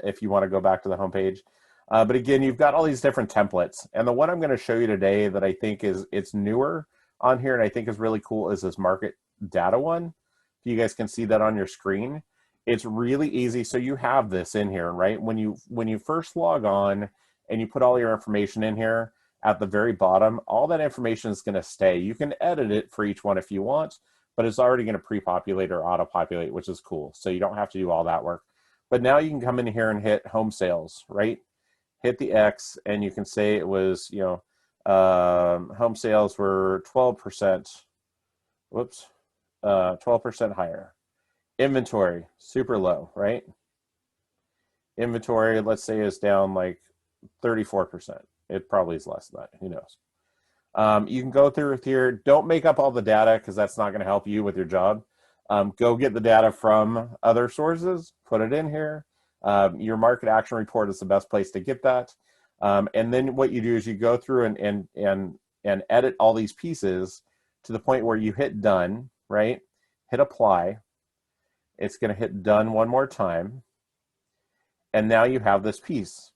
if you want to go back to the home page. But again, you've got all these different templates. And the one I'm going to show you today that I think it's newer on here and I think is really cool is this market data one. You guys can see that on your screen. It's really easy. So you have this in here, right? When you first log on and you put all your information in here, at the very bottom, all that information is going to stay. You can edit it for each one if you want, but it's already going to pre-populate or auto-populate, which is cool. So you don't have to do all that work. But now you can come in here and hit home sales, right? Hit the X, and you can say it was, you know, home sales were 12%. Whoops, 12% higher. Inventory, super low, right? Inventory, let's say, is down like 34%. It probably is less than that. Who knows? You can go through here. Don't make up all the data because that's not going to help you with your job. Go get the data from other sources, put it in here. Your market action report is the best place to get that. And then what you do is you go through and edit all these pieces to the point where you hit done, right? Hit apply. It's going to hit done one more time. And now you have this piece.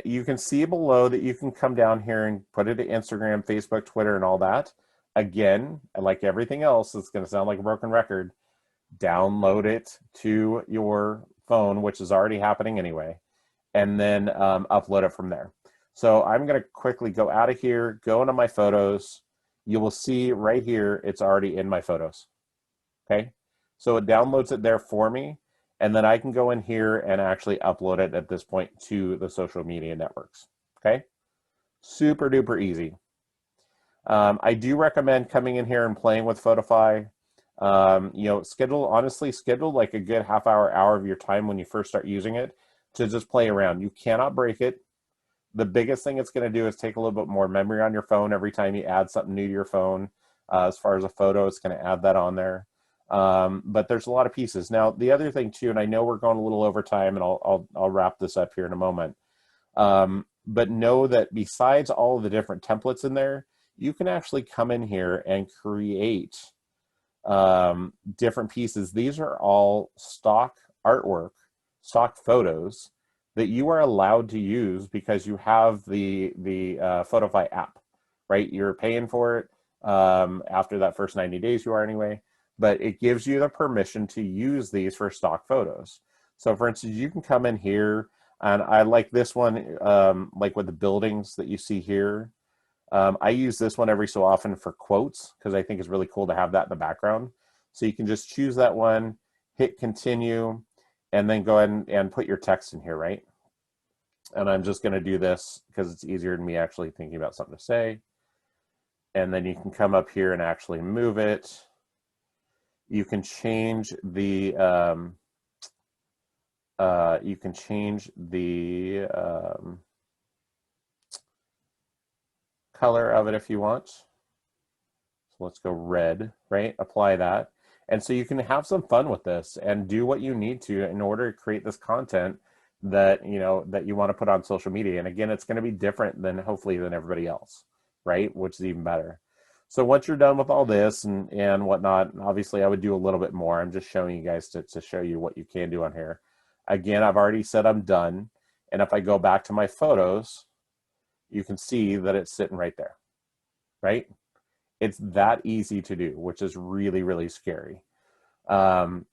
You can see below that you can come down here and put it to Instagram, Facebook, Twitter, and all that. Again, like everything else, it's going to sound like a broken record. Download it to your phone, which is already happening anyway, and then upload it from there. So I'm going to quickly go out of here, go into my photos. You will see right here, it's already in my photos. Okay, so it downloads it there for me. And then I can go in here and actually upload it at this point to the social media networks. Okay, super duper easy. I do recommend coming in here and playing with Photofy. You know, honestly schedule like a good half hour of your time when you first start using it to just play around. You cannot break it. The biggest thing it's going to do is take a little bit more memory on your phone every time you add something new to your phone. As far as a photo, it's going to add that on there. But there's a lot of pieces. Now, the other thing too, and I know we're going a little over time, and I'll wrap this up here in a moment. But know that besides all of the different templates in there, you can actually come in here and create different pieces. These are all stock artwork, stock photos that you are allowed to use because you have the Photofy app, right? You're paying for it after that first 90 days, you are anyway. But it gives you the permission to use these for stock photos. So for instance, you can come in here, and I like this one, like with the buildings that you see here. I use this one every so often for quotes because I think it's really cool to have that in the background. So you can just choose that one, hit continue, and then go ahead and put your text in here, right? And I'm just going to do this because it's easier than me actually thinking about something to say. And then you can come up here and actually move it. You can change the color of it if you want. So let's go red, right? Apply that. And so you can have some fun with this and do what you need to in order to create this content that you want to put on social media. And again, it's going to be different than hopefully than everybody else, right? Which is even better. So once you're done with all this and whatnot, obviously I would do a little bit more. I'm just showing you guys to show you what you can do on here. Again, I've already said I'm done. And if I go back to my photos, you can see that it's sitting right there, right? It's that easy to do, which is really, really scary. And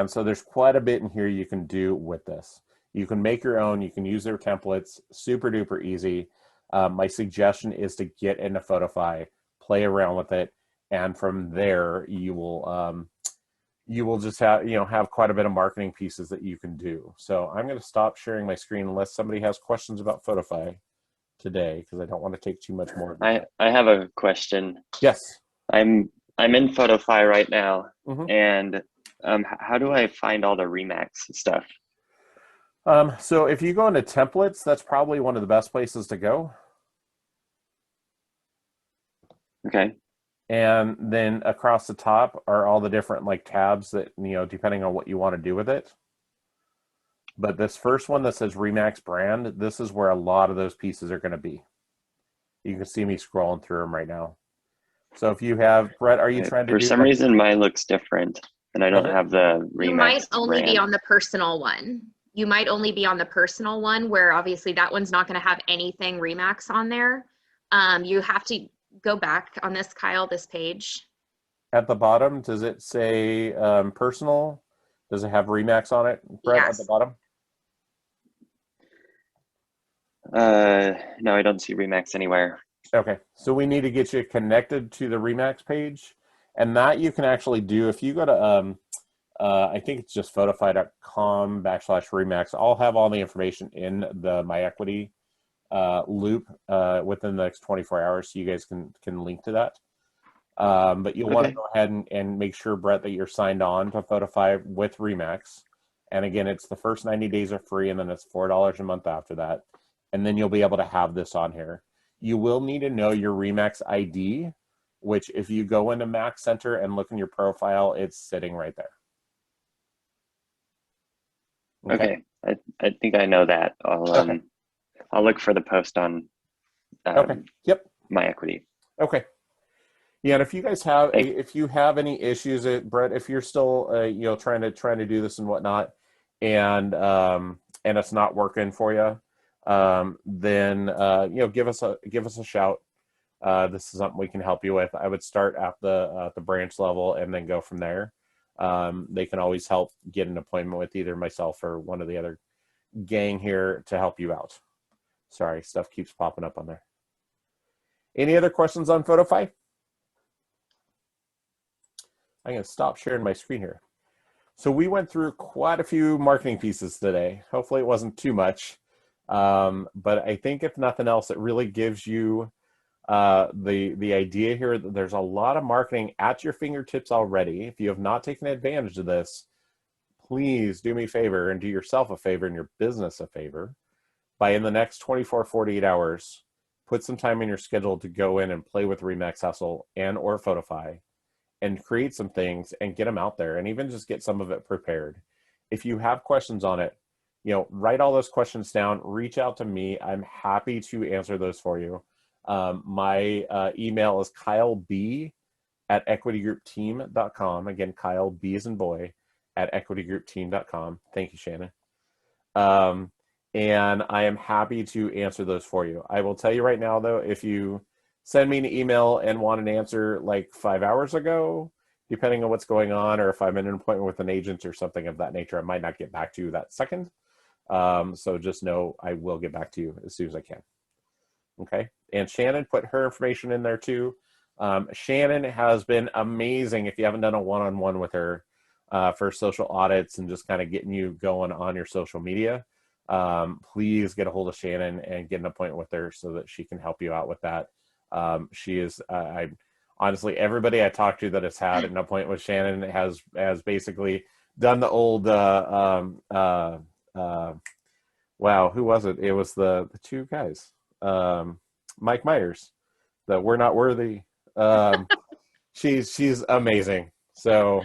so there's quite a bit in here you can do with this. You can make your own, you can use their templates, super duper easy. My suggestion is to get into Photofy, play around with it, and from there you will just have quite a bit of marketing pieces that you can do. So I'm going to stop sharing my screen unless somebody has questions about Photofy today, because I don't want to take too much more. I have a question. Yes. I'm in Photofy right now, Mm-hmm. and how do I find all the REMAX stuff? So if you go into templates, that's probably one of the best places to go. Okay. And then across the top are all the different like tabs that, depending on what you want to do with it. But this first one that says REMAX brand, this is where a lot of those pieces are going to be. You can see me scrolling through them right now. So if you have, Brett, are you trying to For do some reason mine looks different and I don't have the REMAX You might only brand. be on the personal one. You might only be on the personal one where obviously that one's not going to have anything REMAX on there. You have to go back on this, Kyle, this page. At the bottom, does it say personal? Does it have REMAX on it, Brett, Yes. at the bottom? No, I don't see REMAX anywhere. Okay, so we need to get you connected to the REMAX page, and that you can actually do if you go to I think it's just photofy.com/REMAX. I'll have all the information in the My Equity loop within the next 24 hours, so you guys can link to that. But you'll want to go ahead and make sure, Brett, that you're signed on to Photofy with REMAX. And again, it's the first 90 days are free, and then it's $4 a month after that. And then you'll be able to have this on here. You will need to know your REMAX ID, which if you go into Max Center and look in your profile, it's sitting right there. Okay. I think I know that. I'll look for the post on My Equity. Okay. Yeah, and if you guys have if you have any issues, Brett, if you're still trying to do this and whatnot, and it's not working for you, then give us a shout. This is something we can help you with. I would start at the branch level and then go from there. They can always help get an appointment with either myself or one of the other gang here to help you out. Sorry, stuff keeps popping up on there. Any other questions on Photofy? I'm going to stop sharing my screen here. So we went through quite a few marketing pieces today. Hopefully it wasn't too much. But I think if nothing else, it really gives you the idea here that there's a lot of marketing at your fingertips already. If you have not taken advantage of this, please do me a favor and do yourself a favor and your business a favor by in the next 24, 48 hours, put some time in your schedule to go in and play with REMAX Hustle and or Photofy and create some things and get them out there and even just get some of it prepared. If you have questions on it, write all those questions down, reach out to me. I'm happy to answer those for you. My email is kyleb@equitygroupteam.com. Again, Kyle, B as in boy, at equitygroupteam.com. Thank you, Shannon. And I am happy to answer those for you. I will tell you right now, though, if you send me an email and want an answer like 5 hours ago, depending on what's going on, or if I'm in an appointment with an agent or something of that nature, I might not get back to you that second. So just know I will get back to you as soon as I can. Okay. And Shannon put her information in there too. Shannon has been amazing. If you haven't done a one-on-one with her for social audits and just kind of getting you going on your social media, please get a hold of Shannon and get an appointment with her so that she can help you out with that. She is, honestly, everybody I talked to that has had an appointment with Shannon has basically done the old, wow, who was it? It was the two guys, Mike Myers, that we're not worthy. She's amazing. So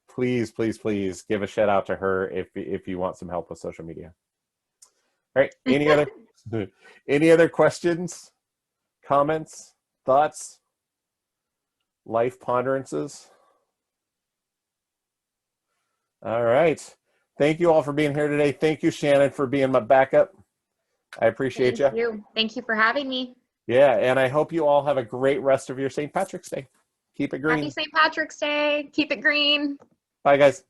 please give a shout out to her if you want some help with social media. All right. Any other questions, comments, thoughts, life ponderances? All right. Thank you all for being here today. Thank you, Shannon, for being my backup. I appreciate you. Thank you. Thank you for having me. Yeah, and I hope you all have a great rest of your St. Patrick's Day. Keep it green. Happy St. Patrick's Day. Keep it green. Bye, guys.